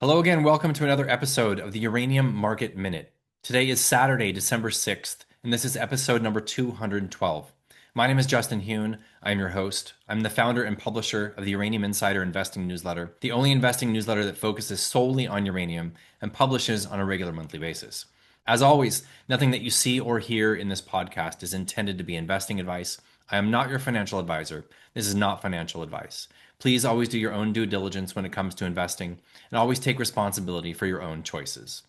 Hello again. Welcome to another episode of the Uranium Market Minute. Today is Saturday, December 6th, and this is episode number 212. My name is Justin Huhn. I am your host. I'm the founder and publisher of the Uranium Insider Investing Newsletter, the only investing newsletter that focuses solely on uranium and publishes on a regular monthly basis. As always, nothing that you see or hear in this podcast is intended to be investing advice. I am not your financial advisor. This is not financial advice. Please always do your own due diligence when it comes to investing and always take responsibility for your own choices.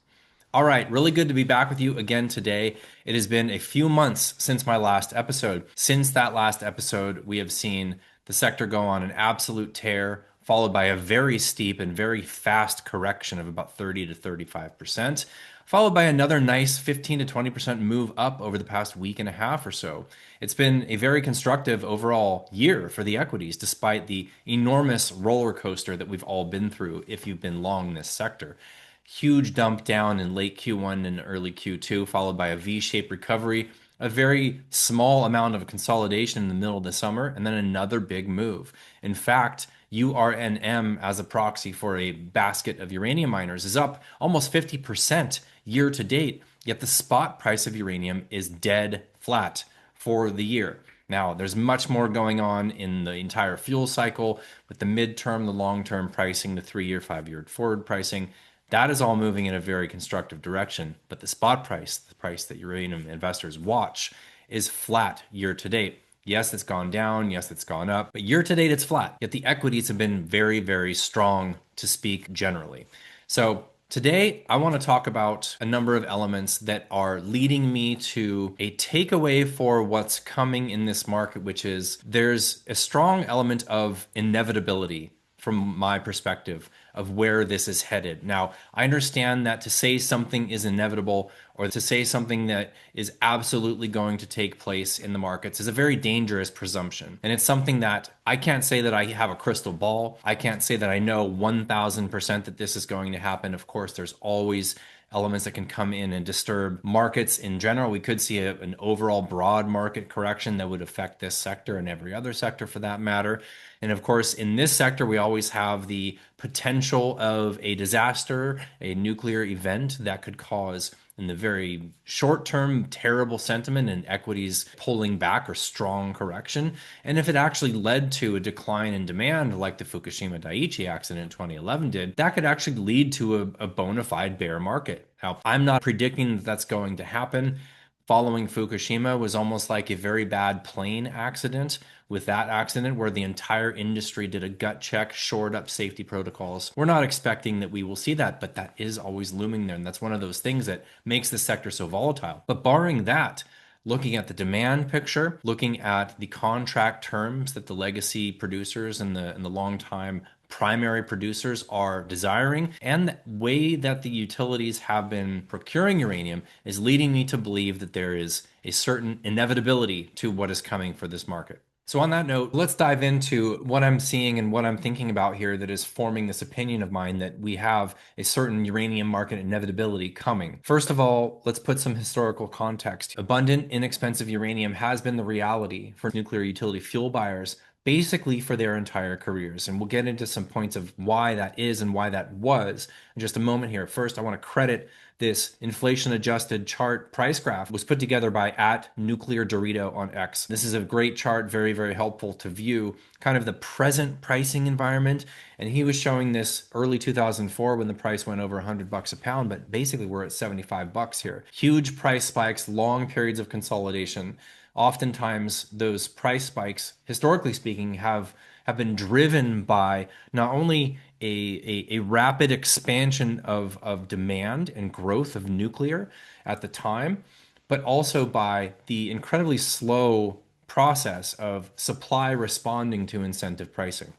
All right, really good to be back with you again today. It has been a few months since my last episode. Since that last episode, we have seen the sector go on an absolute tear, followed by a very steep and very fast correction of about 30 to 35%, followed by another nice 15 to 20% move up over the past week and a half or so. It's been a very constructive overall year for the equities, despite the enormous roller coaster that we've all been through if you've been long this sector. Huge dump down in late Q1 and early Q2, followed by a V-shaped recovery, a very small amount of consolidation in the middle of the summer, and then another big move. In fact, URNM as a proxy for a basket of uranium miners is up almost 50% year to date, yet the spot price of uranium is dead flat for the year. Now, there's much more going on in the entire fuel cycle with the midterm, the long-term pricing, the 3-year, 5-year forward pricing. That is all moving in a very constructive direction, but the spot price, the price that uranium investors watch, is flat year to date. Yes, it's gone down. Yes, it's gone up, but year to date, it's flat. Yet the equities have been very, very strong to speak generally. So today, I want to talk about a number of elements that are leading me to a takeaway for what's coming in this market, which is there's a strong element of inevitability from my perspective of where this is headed. Now, I understand that to say something is inevitable or to say something that is absolutely going to take place in the markets is a very dangerous presumption. And it's something that I can't say that I have a crystal ball. I can't say that I know 1000% that this is going to happen. Of course, there's always elements that can come in and disturb markets in general. We could see an overall broad market correction that would affect this sector and every other sector for that matter. And of course, in this sector, we always have the potential of a disaster, a nuclear event that could cause, in the very short term, terrible sentiment and equities pulling back or strong correction. And if it actually led to a decline in demand, like the Fukushima Daiichi accident in 2011 did, that could actually lead to a bona fide bear market. Now, I'm not predicting that that's going to happen. Following Fukushima was almost like a very bad plane accident. With that accident, where the entire industry did a gut check, shored up safety protocols. We're not expecting that we will see that, but that is always looming there. And that's one of those things that makes the sector so volatile. But barring that, looking at the demand picture, looking at the contract terms that the legacy producers and the long time primary producers are desiring, and the way that the utilities have been procuring uranium is leading me to believe that there is a certain inevitability to what is coming for this market. So on that note, let's dive into what I'm seeing and what I'm thinking about here that is forming this opinion of mine that we have a certain uranium market inevitability coming. First of all, let's put some historical context. Abundant, inexpensive uranium has been the reality for nuclear utility fuel buyers basically for their entire careers. And we'll get into some points of why that is and why that was in just a moment here. First, I want to credit this inflation adjusted chart price graph was put together by @NuclearDorito on X. This is a great chart, very, very helpful to view kind of the present pricing environment. And he was showing this early 2004 when the price went over $100 a pound, but basically we're at $75 here. Huge price spikes, long periods of consolidation. Oftentimes those price spikes, historically speaking, have been driven by not only a rapid expansion of demand and growth of nuclear at the time, but also by the incredibly slow process of supply responding to incentive pricing.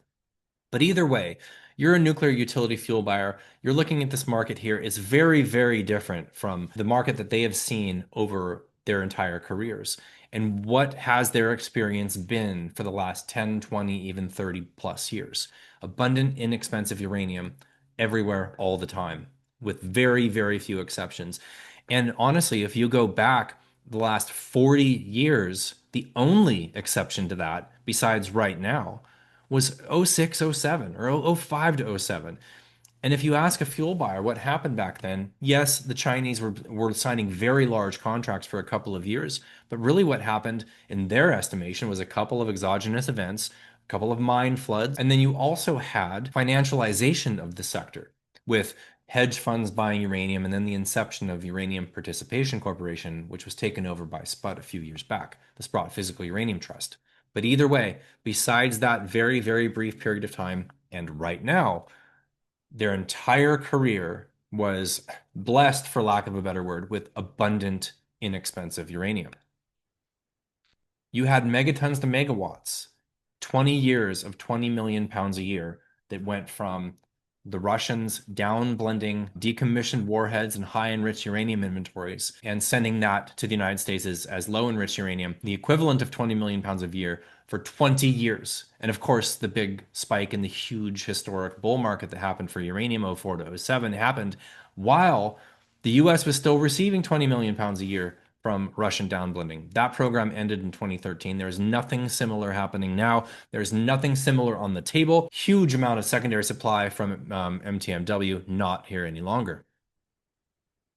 But either way, you're a nuclear utility fuel buyer. You're looking at this market here. It's very, very different from the market that they have seen over their entire careers. And what has their experience been for the last 10, 20, even 30 plus years? Abundant, inexpensive uranium everywhere, all the time, with very, very few exceptions. And honestly, if you go back the last 40 years, the only exception to that, besides right now, was 06, 07 or 05 to 07. And if you ask a fuel buyer what happened back then, yes, the Chinese were signing very large contracts for a couple of years, but really what happened in their estimation was a couple of exogenous events, a couple of mine floods, and then you also had financialization of the sector with hedge funds buying uranium and then the inception of Uranium Participation Corporation, which was taken over by SPUT a few years back, the Sprott Physical Uranium Trust. But either way, besides that very, very brief period of time, and right now, their entire career was blessed, for lack of a better word, with abundant, inexpensive uranium. You had megatons to megawatts, 20 years of 20 million pounds a year that went from the Russians down blending decommissioned warheads and high enriched uranium inventories and sending that to the United States as low enriched uranium, the equivalent of 20 million pounds a year for 20 years. And of course, the big spike in the huge historic bull market that happened for uranium 04 to 07 happened while the US was still receiving 20 million pounds a year from Russian downblending. That program ended in 2013. There's nothing similar happening now. There's nothing similar on the table. Huge amount of secondary supply from MTMW, not here any longer.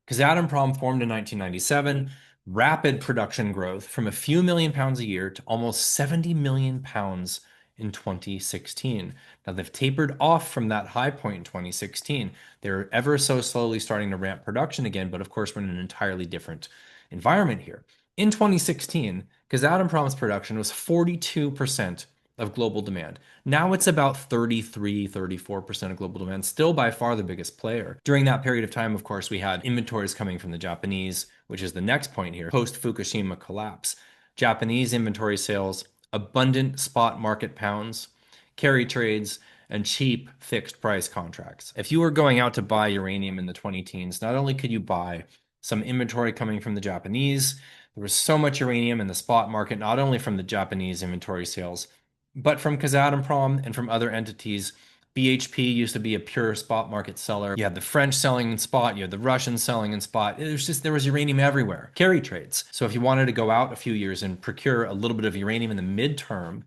Kazatomprom formed in 1997, rapid production growth from a few million pounds a year to almost 70 million pounds in 2016. Now they've tapered off from that high point in 2016. They're ever so slowly starting to ramp production again, but of course we're in an entirely different environment here. In 2016, Kazatomprom's production was 42% of global demand. Now it's about 33, 34% of global demand, still by far the biggest player. During that period of time, of course, we had inventories coming from the Japanese, which is the next point here, post-Fukushima collapse. Japanese inventory sales, abundant spot market pounds, carry trades, and cheap fixed price contracts. If you were going out to buy uranium in the 20 teens, not only could you buy some inventory coming from the Japanese, there was so much uranium in the spot market, not only from the Japanese inventory sales, but from Kazatomprom and from other entities. BHP used to be a pure spot market seller. You had the French selling in spot, you had the Russians selling in spot. There was uranium everywhere. Carry trades. So if you wanted to go out a few years and procure a little bit of uranium in the midterm,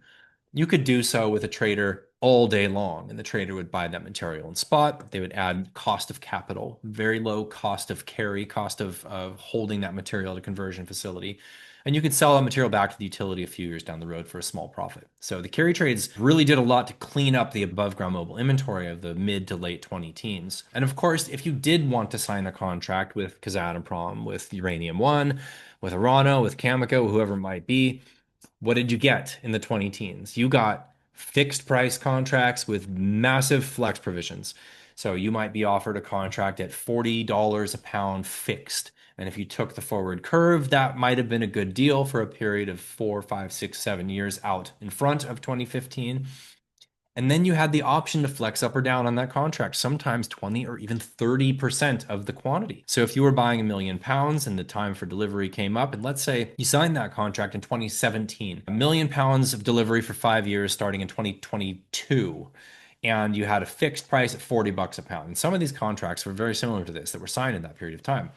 you could do so with a trader all day long, and the trader would buy that material in spot. They would add cost of capital, very low cost of carry, cost of holding that material at a conversion facility. And you could sell that material back to the utility a few years down the road for a small profit. So the carry trades really did a lot to clean up the above ground mobile inventory of the mid to late 20 teens. And of course, if you did want to sign a contract with Kazatomprom, with Uranium One, with Orano, with Cameco, whoever it might be, what did you get in the 20 teens? You got fixed price contracts with massive flex provisions. So you might be offered a contract at $40 a pound fixed. And if you took the forward curve, that might have been a good deal for a period of 4, 5, 6, 7 years out in front of 2015. And then you had the option to flex up or down on that contract, sometimes 20 or even 30% of the quantity. So if you were buying 1 million pounds and the time for delivery came up, and let's say you signed that contract in 2017, 1 million pounds of delivery for 5 years starting in 2022, and you had a fixed price at $40 a pound. And some of these contracts were very similar to this that were signed in that period of time.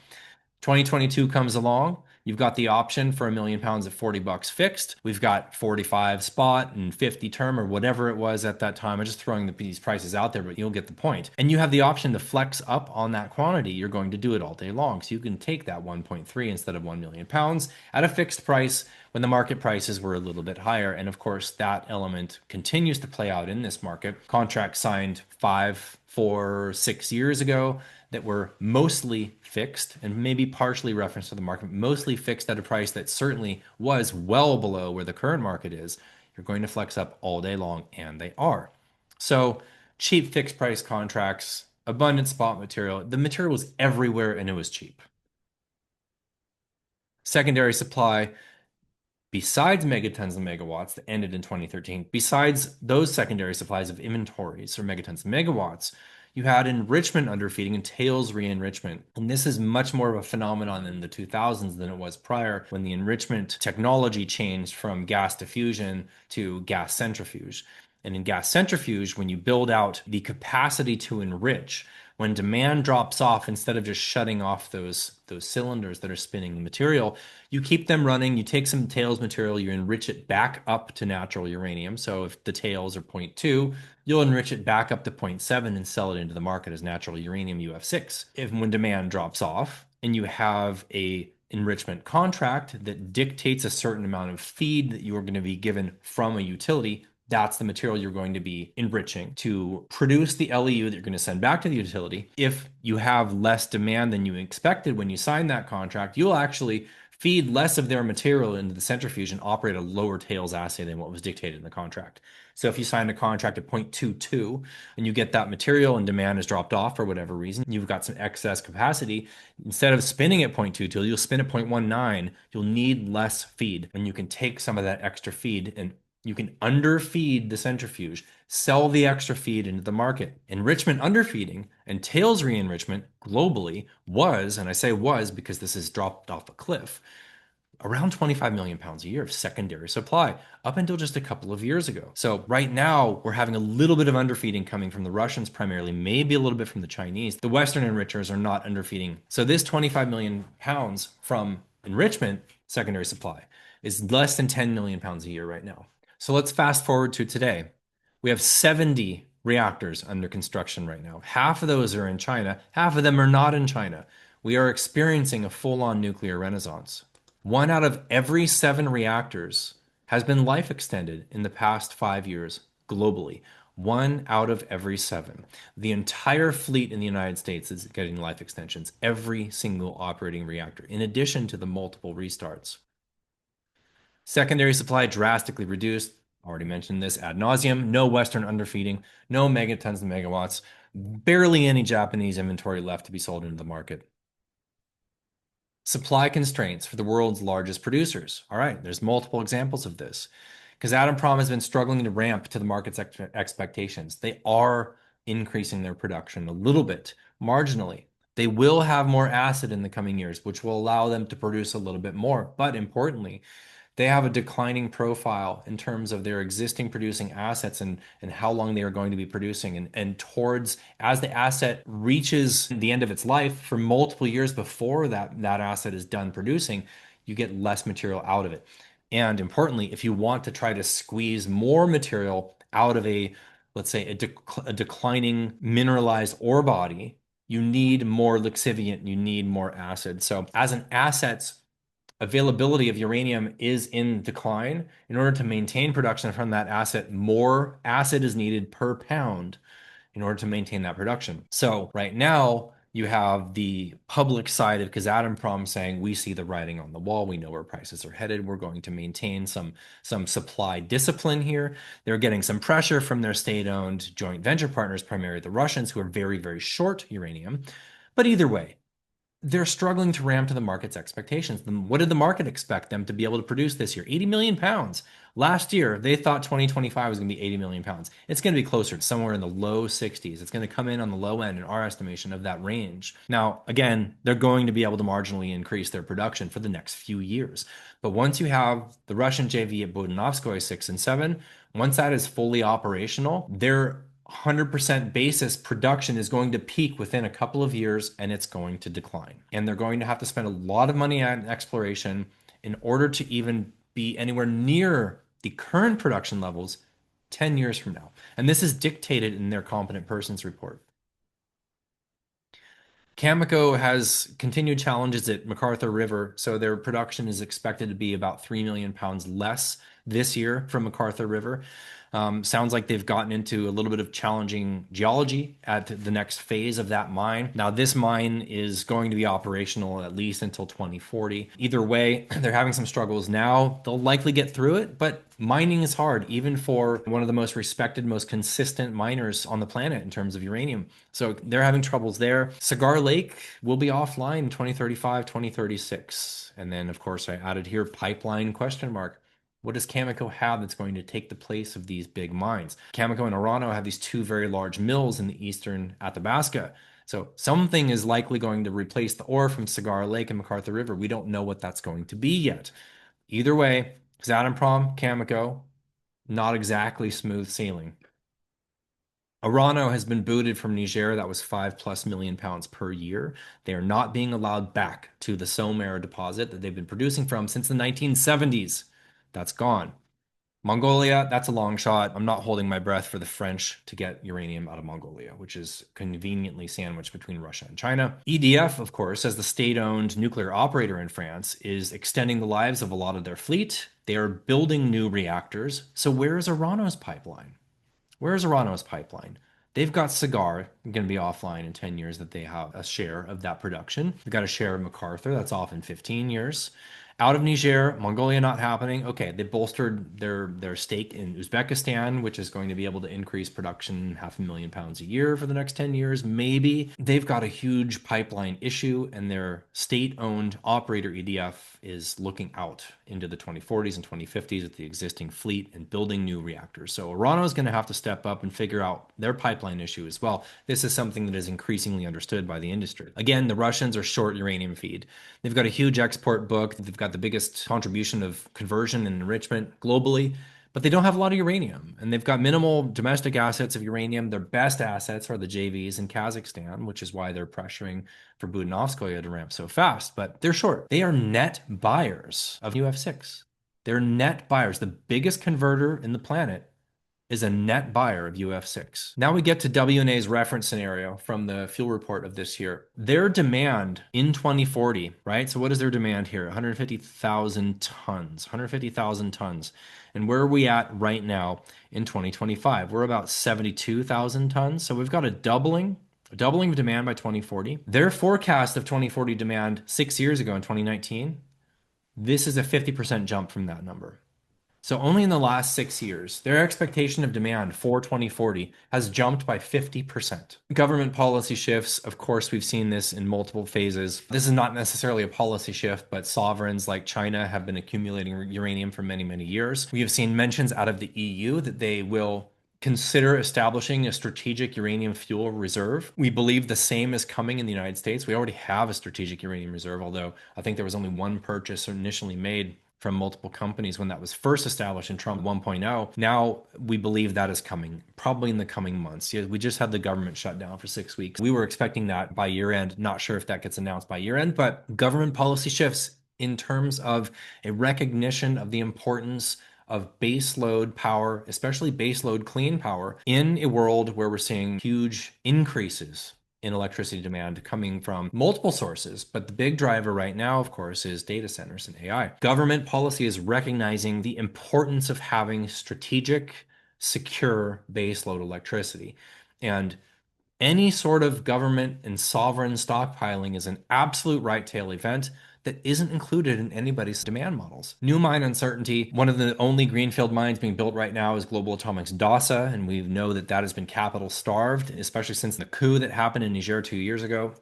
2022 comes along. You've got the option for 1 million pounds at $40 fixed. We've got 45 spot and 50 term or whatever it was at that time. I'm just throwing these prices out there, but you'll get the point. And you have the option to flex up on that quantity. You're going to do it all day long. So you can take that 1.3 instead of 1 million pounds at a fixed price when the market prices were a little bit higher. And of course, that element continues to play out in this market. Contracts signed 5, 4, 6 years ago that were mostly fixed and maybe partially referenced to the market, mostly fixed at a price that certainly was well below where the current market is. You're going to flex up all day long, and they are. So cheap fixed price contracts, abundant spot material. The material was everywhere and it was cheap. Secondary supply, besides megatons and megawatts that ended in 2013, besides those secondary supplies of inventories or megatons and megawatts, you had enrichment underfeeding and tails re-enrichment. And this is much more of a phenomenon in the 2000s than it was prior, when the enrichment technology changed from gas diffusion to gas centrifuge. And in gas centrifuge, when you build out the capacity to enrich, when demand drops off, instead of just shutting off those cylinders that are spinning the material, you keep them running, you take some tails material, you enrich it back up to natural uranium. So if the tails are 0.2, you'll enrich it back up to zero point 0.7 and sell it into the market as natural uranium UF6. If when demand drops off and you have a enrichment contract that dictates a certain amount of feed that you are going to be given from a utility, that's the material you're going to be enriching to produce the LEU that you're going to send back to the utility. If you have less demand than you expected when you signed that contract, you'll actually feed less of their material into the centrifuge and operate a lower tails assay than what was dictated in the contract. So if you sign a contract at 0.22 and you get that material and demand has dropped off for whatever reason, you've got some excess capacity. Instead of spinning at 0.22, you'll spin at 0.19. You'll need less feed, and you can take some of that extra feed and you can underfeed the centrifuge, sell the extra feed into the market. Enrichment underfeeding and tails re-enrichment globally was, and I say was because this has dropped off a cliff, around 25 million pounds a year of secondary supply up until just a couple of years ago. So right now we're having a little bit of underfeeding coming from the Russians primarily, maybe a little bit from the Chinese. The Western enrichers are not underfeeding. So this 25 million pounds from enrichment secondary supply is less than 10 million pounds a year right now. So let's fast forward to today. We have 70 reactors under construction right now. Half of those are in China, half of them are not in China. We are experiencing a full-on nuclear renaissance. 1 out of every 7 reactors has been life extended in the past 5 years globally. 1 out of every 7. The entire fleet in the United States is getting life extensions, every single operating reactor, in addition to the multiple restarts. Secondary supply drastically reduced. Already mentioned this ad nauseum. No Western underfeeding, no megatons and megawatts, barely any Japanese inventory left to be sold into the market. Supply constraints for the world's largest producers. All right, there's multiple examples of this. Kazatomprom has been struggling to ramp to the market's expectations. They are increasing their production a little bit, marginally. They will have more acid in the coming years, which will allow them to produce a little bit more. But importantly, they have a declining profile in terms of their existing producing assets and how long they are going to be producing. And towards as the asset reaches the end of its life for multiple years before that asset is done producing, you get less material out of it. And importantly, if you want to try to squeeze more material out of let's say, a declining mineralized ore body, you need more lixiviant, you need more acid. So as an asset's availability of uranium is in decline, in order to maintain production from that asset, more acid is needed per pound in order to maintain that production. So right now, you have the public side of Kazatomprom saying, we see the writing on the wall. We know where prices are headed. We're going to maintain some supply discipline here. They're getting some pressure from their state-owned joint venture partners, primarily the Russians, who are very, very short uranium. But either way, they're struggling to ramp to the market's expectations. What did the market expect them to be able to produce this year? 80 million pounds. Last year, they thought 2025 was going to be 80 million pounds. It's going to be closer to somewhere in the low 60s. It's going to come in on the low end in our estimation of that range. Now, again, they're going to be able to marginally increase their production for the next few years. But once you have the Russian JV at Budenovskoye 6 and 7, once that is fully operational, they're 100% basis production is going to peak within a couple of years and it's going to decline. And they're going to have to spend a lot of money on exploration in order to even be anywhere near the current production levels 10 years from now. And this is dictated in their competent persons report. Cameco has continued challenges at McArthur River, so their production is expected to be about 3 million pounds less this year from McArthur River. Sounds like they've gotten into a little bit of challenging geology at the next phase of that mine. Now, this mine is going to be operational at least until 2040. Either way, they're having some struggles now. They'll likely get through it, but mining is hard, even for one of the most respected, most consistent miners on the planet in terms of uranium. So they're having troubles there. Cigar Lake will be offline in 2035, 2036. And then, of course, I added here pipeline question mark. What does Cameco have that's going to take the place of these big mines? Cameco and Orano have these 2 very large mills in the eastern Athabasca. So something is likely going to replace the ore from Cigar Lake and McArthur River. We don't know what that's going to be yet. Either way, Kazatomprom, Cameco, not exactly smooth sailing. Orano has been booted from Niger. That was 5+ million pounds per year. They are not being allowed back to the Sommer deposit that they've been producing from since the 1970s. That's gone. Mongolia, that's a long shot. I'm not holding my breath for the French to get uranium out of Mongolia, which is conveniently sandwiched between Russia and China. EDF, of course, as the state-owned nuclear operator in France, is extending the lives of a lot of their fleet. They are building new reactors. So where is Orano's pipeline? Where's Orano's pipeline? They've got Cigar, going to be offline in 10 years, that they have a share of that production. They've got a share of MacArthur, that's off in 15 years. Out of Niger, Mongolia not happening. Okay, they bolstered their stake in Uzbekistan, which is going to be able to increase production 500,000 pounds a year for the next 10 years, maybe. They've got a huge pipeline issue, and their state-owned operator EDF is looking out into the 2040s and 2050s at the existing fleet and building new reactors. So Orano is going to have to step up and figure out their pipeline issue as well. This is something that is increasingly understood by the industry. Again, the Russians are short uranium feed. They've got a huge export book. They've got the biggest contribution of conversion and enrichment globally, but they don't have a lot of uranium, and they've got minimal domestic assets of uranium. Their best assets are the JVs in Kazakhstan, which is why they're pressuring for Budenovskoye to ramp so fast, but they're short. They are net buyers of UF6. They're net buyers. The biggest converter in the planet is a net buyer of UF6. Now we get to WNA's reference scenario from the fuel report of this year. Their demand in 2040, right? So what is their demand here? 150,000 tons, 150,000 tons. And where are we at right now in 2025? We're about 72,000 tons. So we've got a doubling of demand by 2040. Their forecast of 2040 demand 6 years ago in 2019, this is a 50% jump from that number. So only in the last 6 years, their expectation of demand for 2040 has jumped by 50%. Government policy shifts, of course, we've seen this in multiple phases. This is not necessarily a policy shift, but sovereigns like China have been accumulating uranium for many, many years. We have seen mentions out of the EU that they will consider establishing a strategic uranium fuel reserve. We believe the same is coming in the United States. We already have a strategic uranium reserve, although I think there was only one purchase initially made from multiple companies when that was first established in Trump 1.0. Now we believe that is coming, probably in the coming months. Yeah, we just had the government shut down for 6 weeks. We were expecting that by year end. Not sure if that gets announced by year end, but government policy shifts in terms of a recognition of the importance of baseload power, especially baseload clean power, in a world where we're seeing huge increases in electricity demand coming from multiple sources. But the big driver right now, of course, is data centers and AI. Government policy is recognizing the importance of having strategic, secure baseload electricity. And any sort of government and sovereign stockpiling is an absolute right tail event that isn't included in anybody's demand models. New mine uncertainty. One of the only greenfield mines being built right now is Global Atomic's DASA, and we know that that has been capital starved, especially since the coup that happened in Niger 2 years ago.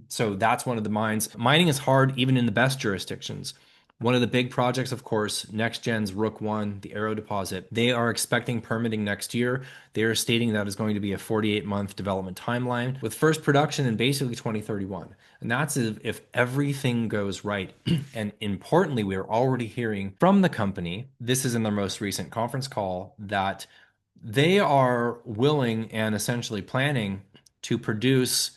So that's one of the mines. Mining is hard even in the best jurisdictions. One of the big projects, of course, NextGen's Rook 1, the Arrow deposit, they are expecting permitting next year. They are stating that is going to be a 48-month development timeline with first production in basically 2031. And that's if everything goes right. And importantly, we are already hearing from the company, this is in their most recent conference call, that they are willing and essentially planning to produce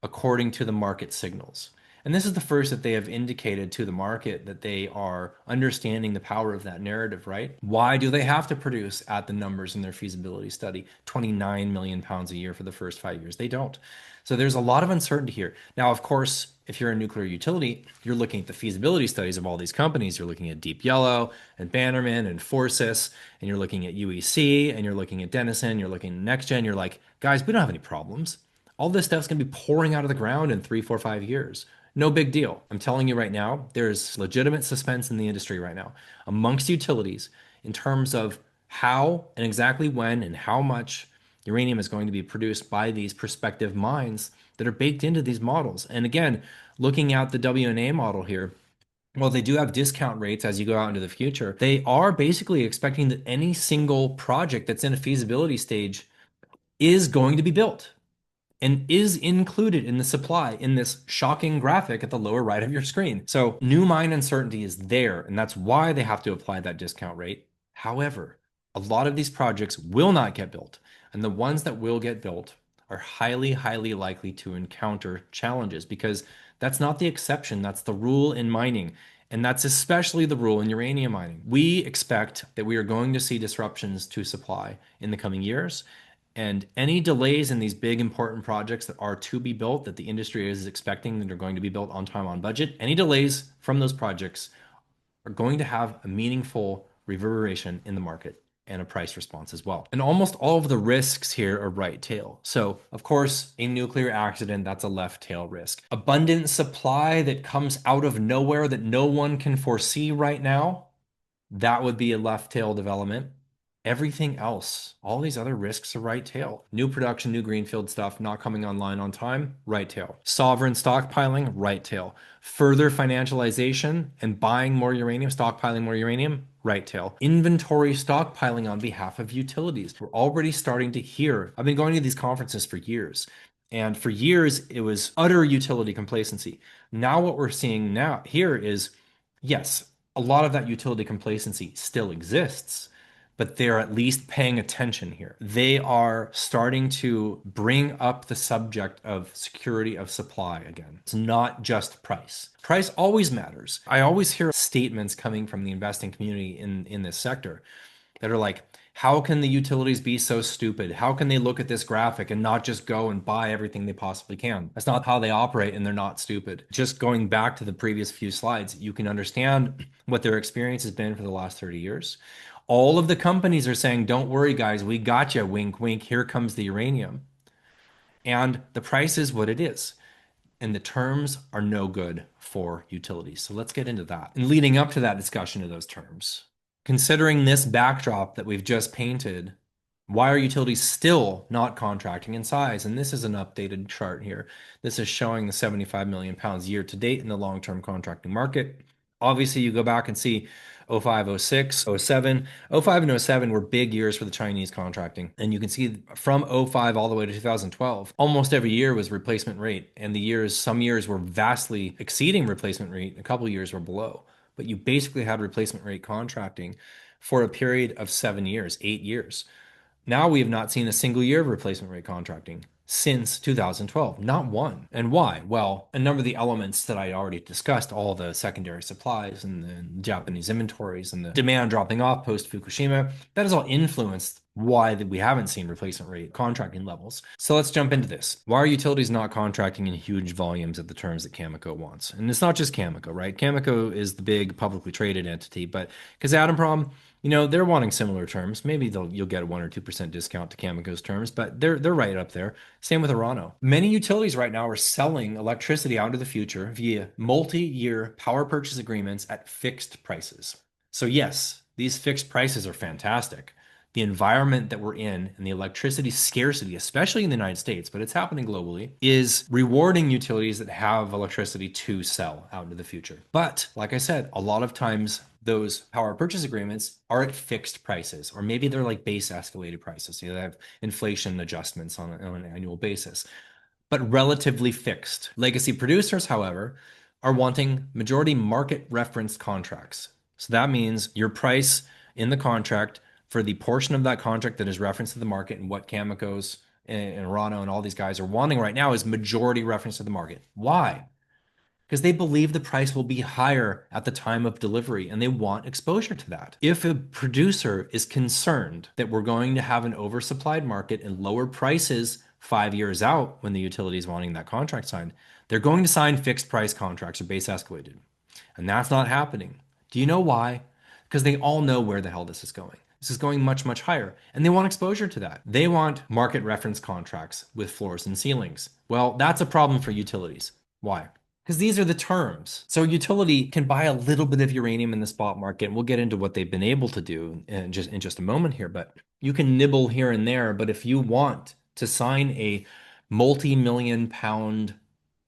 according to the market signals. And this is the first that they have indicated to the market that they are understanding the power of that narrative, right? Why do they have to produce at the numbers in their feasibility study, 29 million pounds a year for the first 5 years? They don't. So there's a lot of uncertainty here. Now, of course, if you're a nuclear utility, you're looking at the feasibility studies of all these companies. You're looking at Deep Yellow and Bannerman and Forcis, and you're looking at UEC, and you're looking at Denison, you're looking at NextGen. You're like, guys, we don't have any problems. All this stuff's going to be pouring out of the ground in 3, 4, 5 years. No big deal. I'm telling you right now, there's legitimate suspense in the industry right now amongst utilities in terms of how and exactly when and how much uranium is going to be produced by these prospective mines that are baked into these models. And again, looking at the WNA model here, well, they do have discount rates as you go out into the future. They are basically expecting that any single project that's in a feasibility stage is going to be built and is included in the supply in this shocking graphic at the lower right of your screen. So new mine uncertainty is there, and that's why they have to apply that discount rate. However, a lot of these projects will not get built, and the ones that will get built are highly, highly likely to encounter challenges because that's not the exception, that's the rule in mining. And that's especially the rule in uranium mining. We expect that we are going to see disruptions to supply in the coming years. And any delays in these big important projects that are to be built, that the industry is expecting that are going to be built on time, on budget, any delays from those projects are going to have a meaningful reverberation in the market and a price response as well. And almost all of the risks here are right tail. So, of course, a nuclear accident, that's a left tail risk. Abundant supply that comes out of nowhere that no one can foresee right now, that would be a left tail development. Everything else, all these other risks are right tail. New production, new greenfield stuff not coming online on time, right tail. Sovereign stockpiling, right tail. Further financialization and buying more uranium, stockpiling more uranium, right tail. Inventory stockpiling on behalf of utilities. We're already starting to hear. I've been going to these conferences for years. And for years, it was utter utility complacency. Now, what we're seeing now here is, yes, a lot of that utility complacency still exists, but they're at least paying attention here. They are starting to bring up the subject of security of supply again. It's not just price. Price always matters. I always hear statements coming from the investing community in this sector that are like, how can the utilities be so stupid? How can they look at this graphic and not just go and buy everything they possibly can? That's not how they operate, and they're not stupid. Just going back to the previous few slides, you can understand what their experience has been for the last 30 years. All of the companies are saying, don't worry, guys, we got you. Wink, wink. Here comes the uranium. And the price is what it is. And the terms are no good for utilities. So let's get into that. And leading up to that discussion of those terms, considering this backdrop that we've just painted, why are utilities still not contracting in size? And this is an updated chart here. This is showing the 75 million pounds year to date in the long-term contracting market. Obviously, you go back and see 05, 06, 07. 05 and 07 were big years for the Chinese contracting. And you can see from 05 all the way to 2012, almost every year was replacement rate. And some years were vastly exceeding replacement rate. A couple of years were below. But you basically had replacement rate contracting for a period of 7 years, 8 years. Now we have not seen a single year of replacement rate contracting since 2012, not one. And why? Well, a number of the elements that I already discussed, all the secondary supplies and the Japanese inventories and the demand dropping off post Fukushima, that has all influenced why we haven't seen replacement rate contracting levels. So let's jump into this. Why are utilities not contracting in huge volumes at the terms that Cameco wants? And it's not just Cameco, right? Cameco is the big publicly traded entity, but Kazatomprom, they're wanting similar terms. Maybe you'll get a 1 or 2% discount to Cameco's terms, but they're right up there. Same with Orano. Many utilities right now are selling electricity out of the future via multi-year power purchase agreements at fixed prices. So yes, these fixed prices are fantastic. The environment that we're in and the electricity scarcity, especially in the United States, but it's happening globally, is rewarding utilities that have electricity to sell out into the future. But like I said, a lot of times those power purchase agreements are at fixed prices, or maybe they're like base escalated prices. They have inflation adjustments on an annual basis, but relatively fixed. Legacy producers, however, are wanting majority market reference contracts. So that means your price in the contract for the portion of that contract that is referenced to the market, and what Cameco's and Orano and all these guys are wanting right now is majority reference to the market. Why? Because they believe the price will be higher at the time of delivery and they want exposure to that. If a producer is concerned that we're going to have an oversupplied market and lower prices 5 years out when the utility is wanting that contract signed, they're going to sign fixed price contracts or base escalated. And that's not happening. Do you know why? Because they all know where the hell this is going. This is going much, much higher, and they want exposure to that. They want market reference contracts with floors and ceilings. Well, that's a problem for utilities. Why? Because these are the terms. So utility can buy a little bit of uranium in the spot market, and we'll get into what they've been able to do in just a moment here, but you can nibble here and there. But if you want to sign a multi-million pound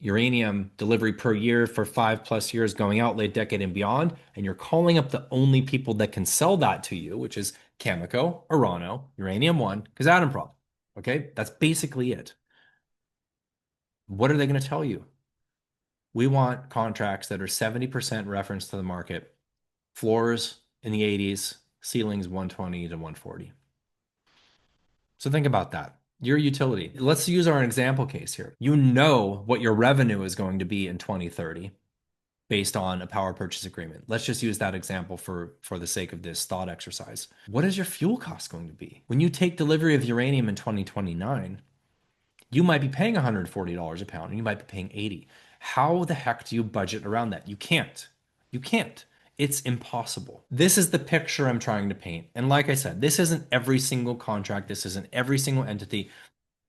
uranium delivery per year for 5+ years going out late decade and beyond, and you're calling up the only people that can sell that to you, which is Cameco, Orano, Uranium One, Kazatomprom. Okay, that's basically it. What are they going to tell you? We want contracts that are 70% reference to the market, floors in the 80s, ceilings 120 to 140. So think about that. Your utility. Let's use our example case here. You know what your revenue is going to be in 2030. based on a power purchase agreement. Let's just use that example for the sake of this thought exercise. What is your fuel cost going to be? When you take delivery of uranium in 2029, you might be paying $140 a pound and you might be paying 80. How the heck do you budget around that? You can't. You can't. It's impossible. This is the picture I'm trying to paint. And like I said, this isn't every single contract, this isn't every single entity,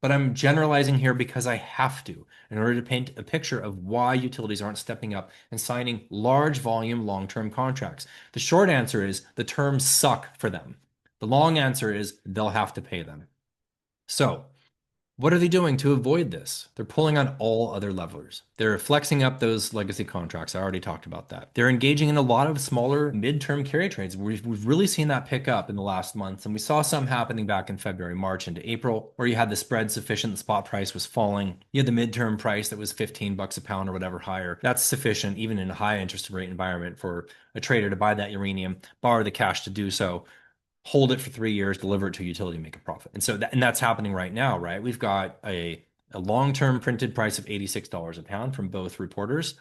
but I'm generalizing here because I have to in order to paint a picture of why utilities aren't stepping up and signing large volume long-term contracts. The short answer is the terms suck for them. The long answer is they'll have to pay them. So, what are they doing to avoid this? They're pulling on all other levers. They're flexing up those legacy contracts. I already talked about that. They're engaging in a lot of smaller midterm carry trades. We've really seen that pick up in the last month. And we saw some happening back in February, March into April, where you had the spread sufficient, the spot price was falling. You had the midterm price that was 15 bucks a pound or whatever higher. That's sufficient, even in a high interest rate environment, for a trader to buy that uranium, borrow the cash to do so, hold it for 3 years, deliver it to a utility, make a profit. And so that's happening right now, right? We've got a long-term printed price of $86 a pound from both reporters.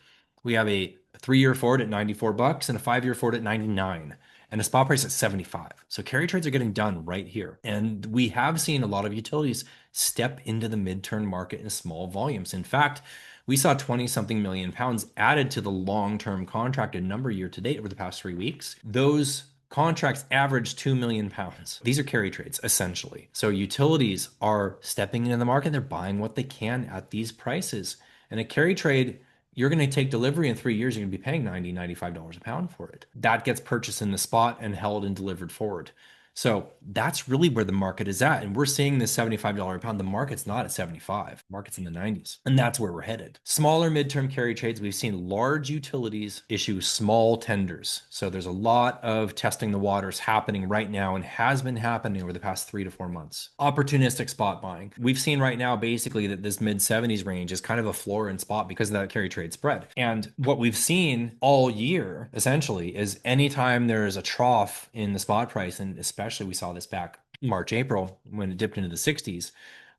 We have a 3-year forward at 94 bucks and a 5-year forward at 99 and a spot price at 75. So carry trades are getting done right here. And we have seen a lot of utilities step into the midterm market in small volumes. In fact, we saw 20 something million pounds added to the long-term contracted number year to date over the past 3 weeks. Those contracts average 2 million pounds. These are carry trades, essentially. So utilities are stepping into the market. They're buying what they can at these prices. And a carry trade, you're going to take delivery in 3 years, you're going to be paying $90, $95 a pound for it. That gets purchased in the spot and held and delivered forward. So that's really where the market is at. And we're seeing this $75 a pound. The market's not at 75. The market's in the 90s. And that's where we're headed. Smaller midterm carry trades, we've seen large utilities issue small tenders. So there's a lot of testing the waters happening right now and has been happening over the past 3 to 4 months. Opportunistic spot buying. We've seen right now basically that this mid 70s range is kind of a floor in spot because of that carry trade spread. And what we've seen all year essentially is anytime there's a trough in the spot price, and especially we saw this back March, April, when it dipped into the 60s.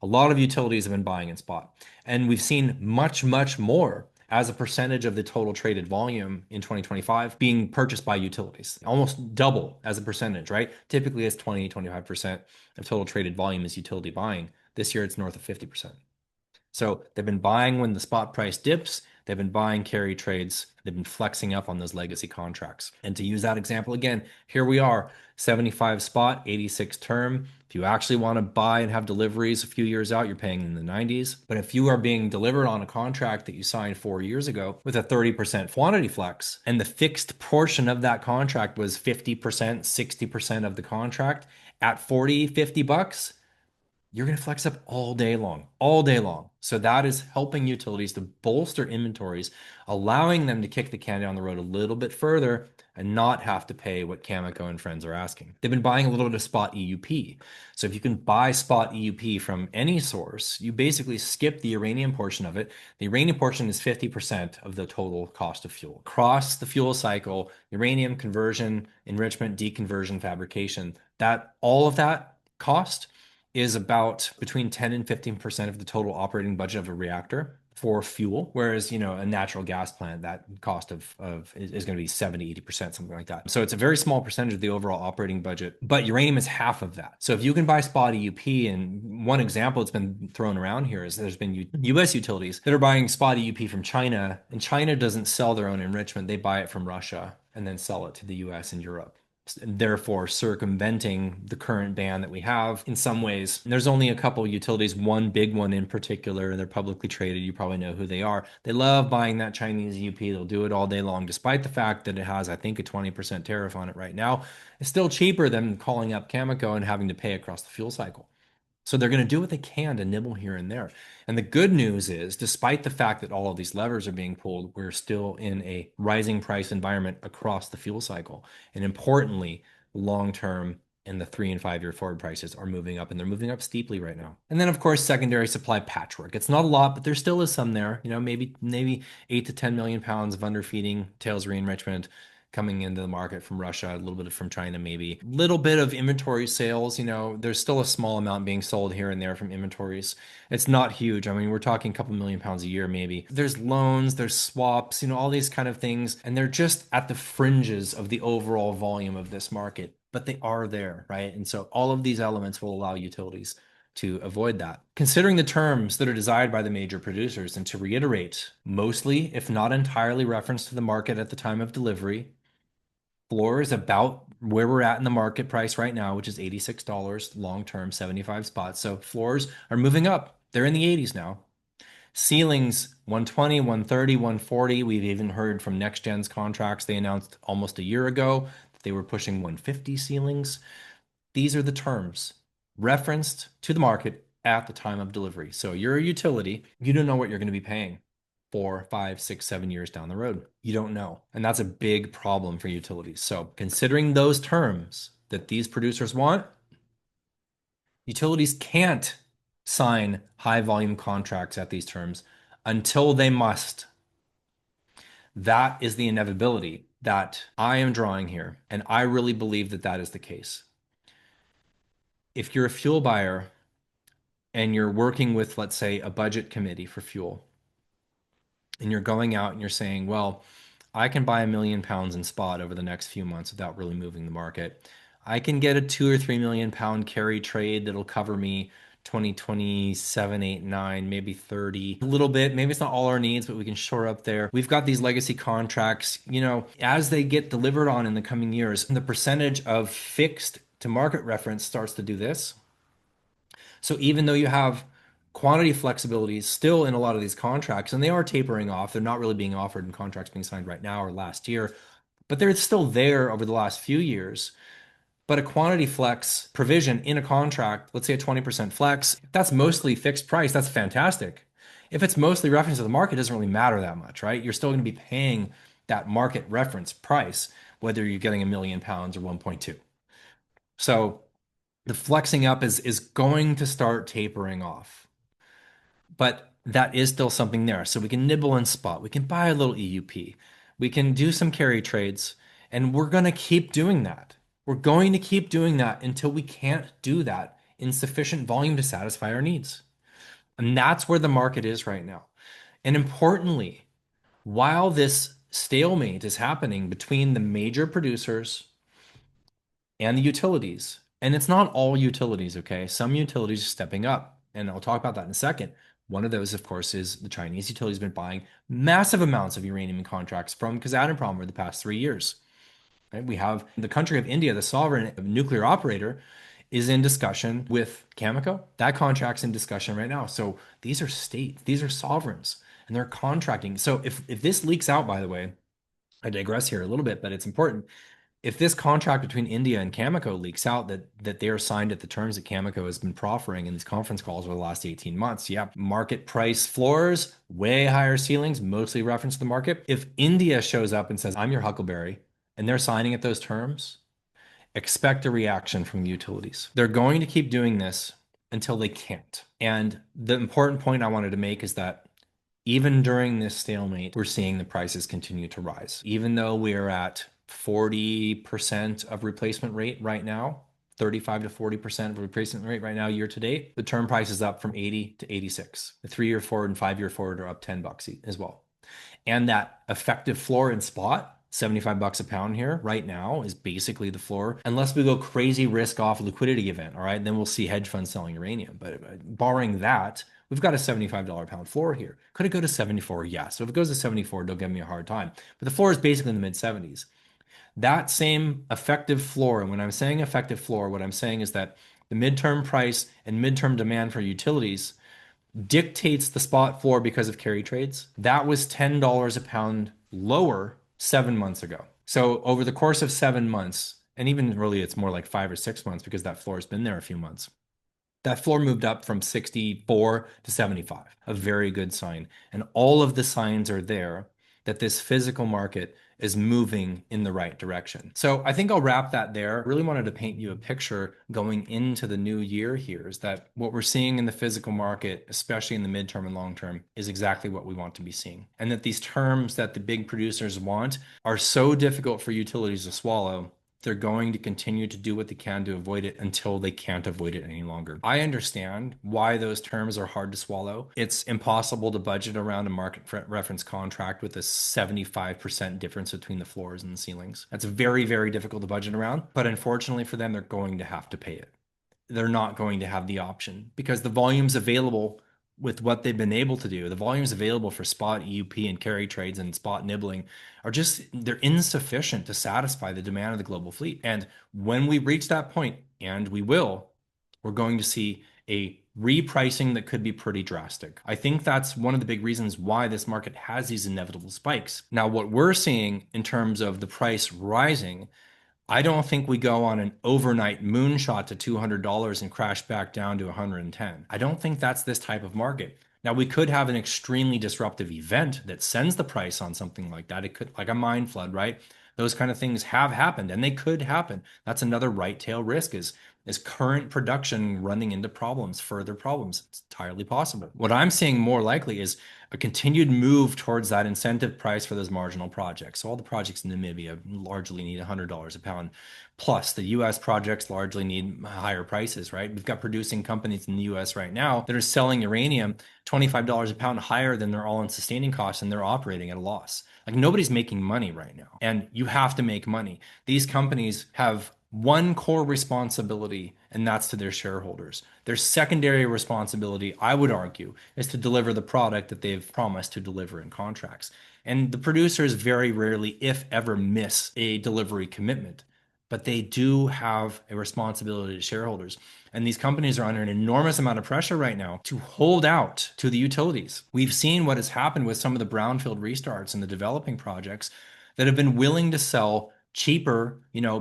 A lot of utilities have been buying in spot. And we've seen much, much more as a percentage of the total traded volume in 2025 being purchased by utilities. Almost double as a percentage, right? Typically it's 20, 25% of total traded volume is utility buying. This year it's north of 50%. So they've been buying when the spot price dips. They've been buying carry trades. They've been flexing up on those legacy contracts. And to use that example again, here we are, 75 spot, 86 term. If you actually want to buy and have deliveries a few years out, you're paying in the 90s. But if you are being delivered on a contract that you signed 4 years ago with a 30% quantity flex, and the fixed portion of that contract was 50%, 60% of the contract at 40, 50 bucks, you're going to flex up all day long, all day long. So that is helping utilities to bolster inventories, allowing them to kick the can down the road a little bit further and not have to pay what Cameco and friends are asking. They've been buying a little bit of spot EUP. So if you can buy spot EUP from any source, you basically skip the uranium portion of it. The uranium portion is 50% of the total cost of fuel. Across the fuel cycle, uranium conversion, enrichment, deconversion, fabrication, that all of that cost is about between 10 and 15% of the total operating budget of a reactor for fuel. Whereas, a natural gas plant, that cost of is going to be 70, 80%, something like that. So it's a very small percentage of the overall operating budget, but uranium is half of that. So if you can buy spot EUP, and one example that's been thrown around here is there's been US utilities that are buying spot EUP from China, and China doesn't sell their own enrichment. They buy it from Russia and then sell it to the US and Europe, therefore circumventing the current ban that we have in some ways. There's only a couple utilities, one big one in particular, and they're publicly traded. You probably know who they are. They love buying that Chinese UP. They'll do it all day long, despite the fact that it has, I think, a 20% tariff on it right now. It's still cheaper than calling up Cameco and having to pay across the fuel cycle. So they're going to do what they can to nibble here and there. And the good news is, despite the fact that all of these levers are being pulled, we're still in a rising price environment across the fuel cycle. And importantly, long-term and the 3 and 5 year forward prices are moving up, and they're moving up steeply right now. And then, of course, secondary supply patchwork. It's not a lot, but there still is some there. Maybe 8 to 10 million pounds of underfeeding, tails re-enrichment, coming into the market from Russia, a little bit from China, maybe. A little bit of inventory sales, there's still a small amount being sold here and there from inventories. It's not huge. I mean, we're talking a couple million pounds a year, maybe. There's loans, there's swaps, all these kind of things, and they're just at the fringes of the overall volume of this market, but they are there, right? And so all of these elements will allow utilities to avoid that. Considering the terms that are desired by the major producers, and to reiterate, mostly, if not entirely, reference to the market at the time of delivery. Floor is about where we're at in the market price right now, which is $86 long-term, 75 spots. So floors are moving up. They're in the 80s now. Ceilings, 120, 130, 140. We've even heard from NextGen's contracts they announced almost a year ago that they were pushing 150 ceilings. These are the terms referenced to the market at the time of delivery. So you're a utility, you don't know what you're going to be paying 4, 5, 6, 7 years down the road. You don't know. And that's a big problem for utilities. So considering those terms that these producers want, utilities can't sign high volume contracts at these terms until they must. That is the inevitability that I am drawing here. And I really believe that that is the case. If you're a fuel buyer and you're working with, let's say, a budget committee for fuel, and you're going out and you're saying, well, I can buy 1,000,000 pounds in spot over the next few months without really moving the market. I can get a 2 or 3 million pound carry trade that'll cover me 2027, 8, 9, maybe 30, a little bit. Maybe it's not all our needs, but we can shore up there. We've got these legacy contracts, as they get delivered on in the coming years, the percentage of fixed to market reference starts to do this. So even though you have quantity flexibility still in a lot of these contracts, and they are tapering off, they're not really being offered in contracts being signed right now or last year, but they're still there over the last few years. But a quantity flex provision in a contract, let's say a 20% flex, if that's mostly fixed price, that's fantastic. If it's mostly reference to the market, it doesn't really matter that much, right? You're still going to be paying that market reference price, whether you're getting 1,000,000 pounds or 1.2. So the flexing up is going to start tapering off. But that is still something there. So we can nibble in spot. We can buy a little EUP. We can do some carry trades. And we're going to keep doing that. We're going to keep doing that until we can't do that in sufficient volume to satisfy our needs. And that's where the market is right now. And importantly, while this stalemate is happening between the major producers and the utilities, and it's not all utilities, okay? Some utilities are stepping up, and I'll talk about that in a second. One of those, of course, is the Chinese utilities have been buying massive amounts of uranium contracts from Kazatomprom over the past 3 years. Right? We have the country of India, the sovereign nuclear operator, is in discussion with Cameco. That contract's in discussion right now. So these are states, these are sovereigns, and they're contracting. So if this leaks out, by the way, I digress here a little bit, but it's important. If this contract between India and Cameco leaks out that they are signed at the terms that Cameco has been proffering in these conference calls over the last 18 months, yeah, market price floors, way higher ceilings, mostly reference to the market. If India shows up and says, I'm your Huckleberry, and they're signing at those terms, expect a reaction from the utilities. They're going to keep doing this until they can't. And the important point I wanted to make is that even during this stalemate, we're seeing the prices continue to rise. Even though we're at 40% of replacement rate right now, 35 to 40% of replacement rate right now, year to date, the term price is up from 80 to 86. The 3-year forward and 5-year forward are up $10 as well. And that effective floor in spot, $75 a pound here right now, is basically the floor, unless we go crazy risk off liquidity event. All right, then we'll see hedge funds selling uranium. But barring that, we've got a $75 a pound floor here. Could it go to 74? Yes. So if it goes to 74, don't give me a hard time. But the floor is basically in the mid 70s. That same effective floor, and when I'm saying effective floor, what I'm saying is that the midterm price and midterm demand for utilities dictates the spot floor because of carry trades. That was $10 a pound lower 7 months ago. So over the course of 7 months, and even really it's more like 5 or 6 months because that floor has been there a few months, that floor moved up from 64 to 75, a very good sign. And all of the signs are there that this physical market is moving in the right direction. So I think I'll wrap that there. I really wanted to paint you a picture going into the new year here is that what we're seeing in the physical market, especially in the midterm and long term, is exactly what we want to be seeing. And that these terms that the big producers want are so difficult for utilities to swallow, they're going to continue to do what they can to avoid it until they can't avoid it any longer. I understand why those terms are hard to swallow. It's impossible to budget around a market reference contract with a 75% difference between the floors and the ceilings. That's very, very difficult to budget around. But unfortunately for them, they're going to have to pay it. They're not going to have the option because the volumes available with what they've been able to do, the volumes available for spot EUP and carry trades and spot nibbling are just, they're insufficient to satisfy the demand of the global fleet. And when we reach that point, and we will, we're going to see a repricing that could be pretty drastic. I think that's one of the big reasons why this market has these inevitable spikes. Now, what we're seeing in terms of the price rising, I don't think we go on an overnight moonshot to $200 and crash back down to 110. I don't think that's this type of market. Now, we could have an extremely disruptive event that sends the price on something like that. It could, like a mine flood, right? Those kind of things have happened and they could happen. That's another right tail risk is current production running into problems, further problems. It's entirely possible. What I'm seeing more likely is a continued move towards that incentive price for those marginal projects. So all the projects in Namibia largely need $100 a pound. Plus, the US projects largely need higher prices, right? We've got producing companies in the US right now that are selling uranium $25 a pound higher than their all-in sustaining costs, and they're operating at a loss. Like nobody's making money right now. And you have to make money. These companies have one core responsibility, and that's to their shareholders. Their secondary responsibility, I would argue, is to deliver the product that they've promised to deliver in contracts. And the producers very rarely, if ever, miss a delivery commitment, but they do have a responsibility to shareholders. And these companies are under an enormous amount of pressure right now to hold out to the utilities. We've seen what has happened with some of the brownfield restarts and the developing projects that have been willing to sell cheaper,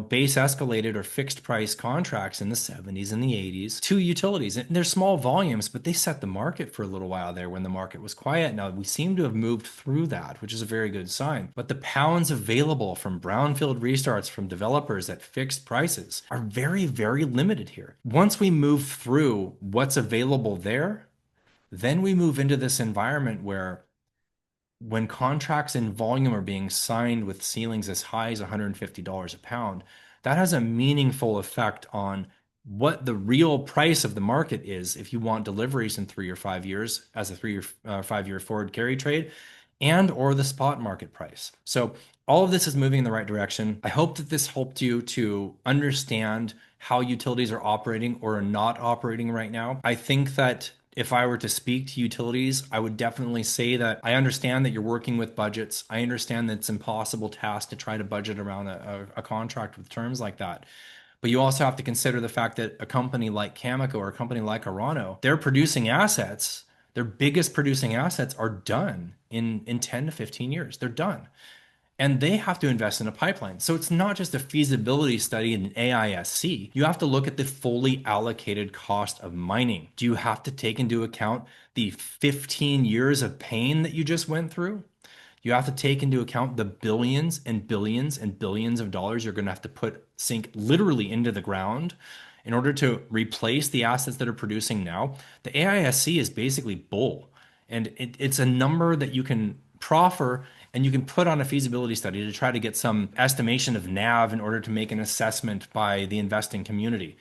base escalated or fixed price contracts in the 70s and the 80s to utilities. And they're small volumes, but they set the market for a little while there when the market was quiet. Now we seem to have moved through that, which is a very good sign. But the pounds available from brownfield restarts from developers at fixed prices are very, very limited here. Once we move through what's available there, then we move into this environment where when contracts in volume are being signed with ceilings as high as $150 a pound, that has a meaningful effect on what the real price of the market is if you want deliveries in 3 or 5 years as a 3 or 5 year forward carry trade and or the spot market price. So all of this is moving in the right direction. I hope that this helped you to understand how utilities are operating or are not operating right now. I think that if I were to speak to utilities, I would definitely say that I understand that you're working with budgets. I understand that it's an impossible task to try to budget around a contract with terms like that. But you also have to consider the fact that a company like Cameco or a company like Orano, their producing assets, their biggest producing assets are done in 10 to 15 years. They're done. And they have to invest in a pipeline. So it's not just a feasibility study in an AISC. You have to look at the fully allocated cost of mining. Do you have to take into account the 15 years of pain that you just went through? You have to take into account the billions and billions and billions of dollars you're going to have to sink literally into the ground in order to replace the assets that are producing now. The AISC is basically bull. And it's a number that you can proffer and you can put on a feasibility study to try to get some estimation of NAV in order to make an assessment by the investing community.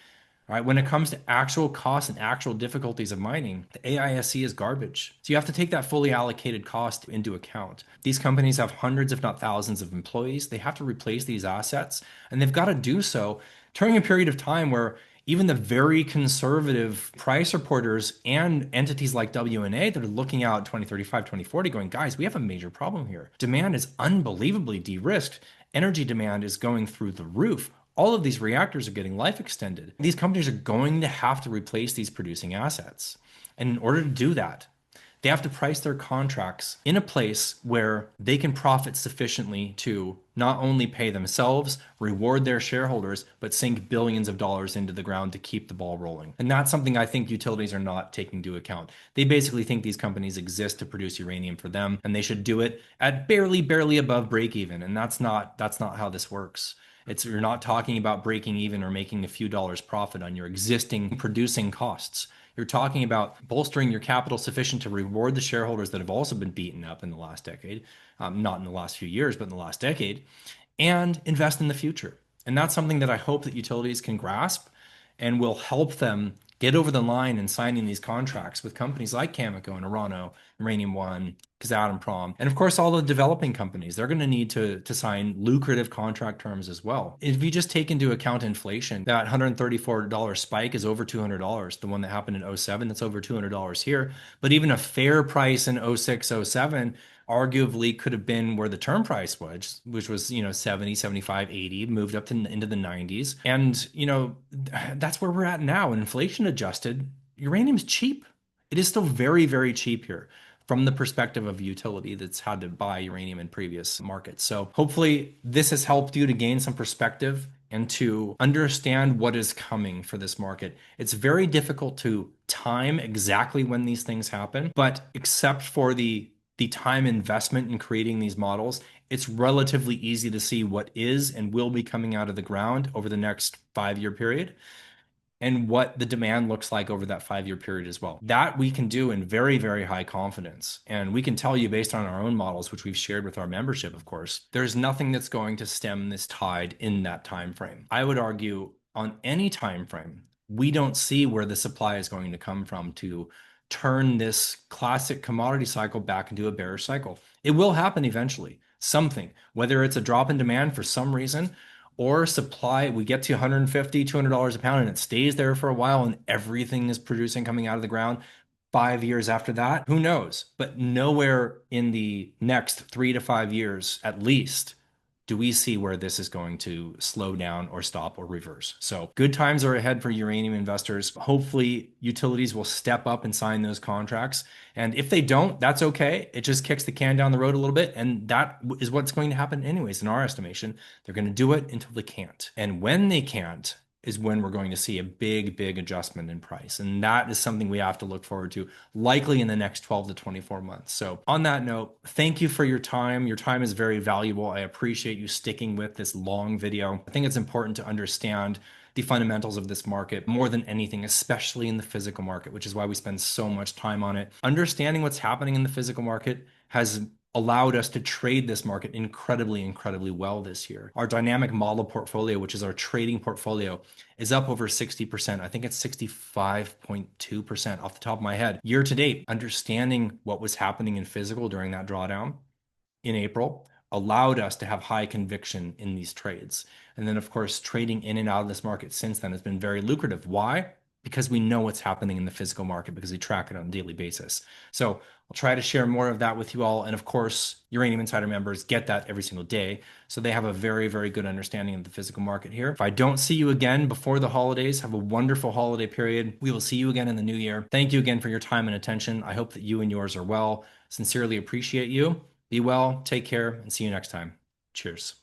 All right, when it comes to actual costs and actual difficulties of mining, the AISC is garbage. So you have to take that fully allocated cost into account. These companies have hundreds, if not thousands, of employees. They have to replace these assets, and they've got to do so during a period of time where even the very conservative price reporters and entities like WNA that are looking out 2035, 2040 going, guys, we have a major problem here. Demand is unbelievably de-risked. Energy demand is going through the roof. All of these reactors are getting life extended. These companies are going to have to replace these producing assets. And in order to do that, They have to price their contracts in a place where they can profit sufficiently to not only pay themselves, reward their shareholders, but sink billions of dollars into the ground to keep the ball rolling. And that's something I think utilities are not taking into account. They basically think these companies exist to produce uranium for them, and they should do it at barely above break even. And that's not how this works. You're not talking about breaking even or making a few dollars profit on your existing producing costs. You're talking about bolstering your capital sufficient to reward the shareholders that have also been beaten up in the last decade, not in the last few years, but in the last decade, and invest in the future. And that's something that I hope that utilities can grasp and will help them get over the line in signing these contracts with companies like Cameco and Orano, Uranium One, Kazatomprom, and of course all the developing companies. They're going to need to sign lucrative contract terms as well. If you just take into account inflation, that $134 spike is over $200. The one that happened in '07, that's over $200 here. But even a fair price in '06, '07 arguably could have been where the term price was, which was, 70, 75, 80, moved up to into the 90s. And, that's where we're at now. Inflation adjusted, uranium's cheap. It is still very, very cheap here from the perspective of a utility that's had to buy uranium in previous markets. So hopefully this has helped you to gain some perspective and to understand what is coming for this market. It's very difficult to time exactly when these things happen, but except for the time investment in creating these models, it's relatively easy to see what is and will be coming out of the ground over the next 5-year period and what the demand looks like over that 5-year period as well. That we can do in very, very high confidence. And we can tell you based on our own models, which we've shared with our membership, of course, there's nothing that's going to stem this tide in that time frame. I would argue on any time frame, we don't see where the supply is going to come from to turn this classic commodity cycle back into a bearish cycle. It will happen eventually, something, whether it's a drop in demand for some reason or supply, we get to $150, $200 a pound and it stays there for a while and everything is producing coming out of the ground 5 years after that, who knows? But nowhere in the next 3 to 5 years, at least, do we see where this is going to slow down or stop or reverse. So good times are ahead for uranium investors. Hopefully utilities will step up and sign those contracts. And if they don't, that's okay. It just kicks the can down the road a little bit. And that is what's going to happen anyways, in our estimation. They're going to do it until they can't. And when they can't, is when we're going to see a big, big adjustment in price. And that is something we have to look forward to, likely in the next 12 to 24 months. So on that note, thank you for your time. Your time is very valuable. I appreciate you sticking with this long video. I think it's important to understand the fundamentals of this market more than anything, especially in the physical market, which is why we spend so much time on it. Understanding what's happening in the physical market has allowed us to trade this market incredibly, incredibly well this year. Our dynamic model portfolio, which is our trading portfolio, is up over 60%. I think it's 65.2% off the top of my head. Year to date, understanding what was happening in physical during that drawdown in April allowed us to have high conviction in these trades. And then, of course, trading in and out of this market since then has been very lucrative. Why? Because we know what's happening in the physical market because we track it on a daily basis. So I'll try to share more of that with you all. And of course, Uranium Insider members get that every single day. So they have a very, very good understanding of the physical market here. If I don't see you again before the holidays, have a wonderful holiday period. We will see you again in the new year. Thank you again for your time and attention. I hope that you and yours are well. Sincerely appreciate you. Be well, take care, and see you next time. Cheers.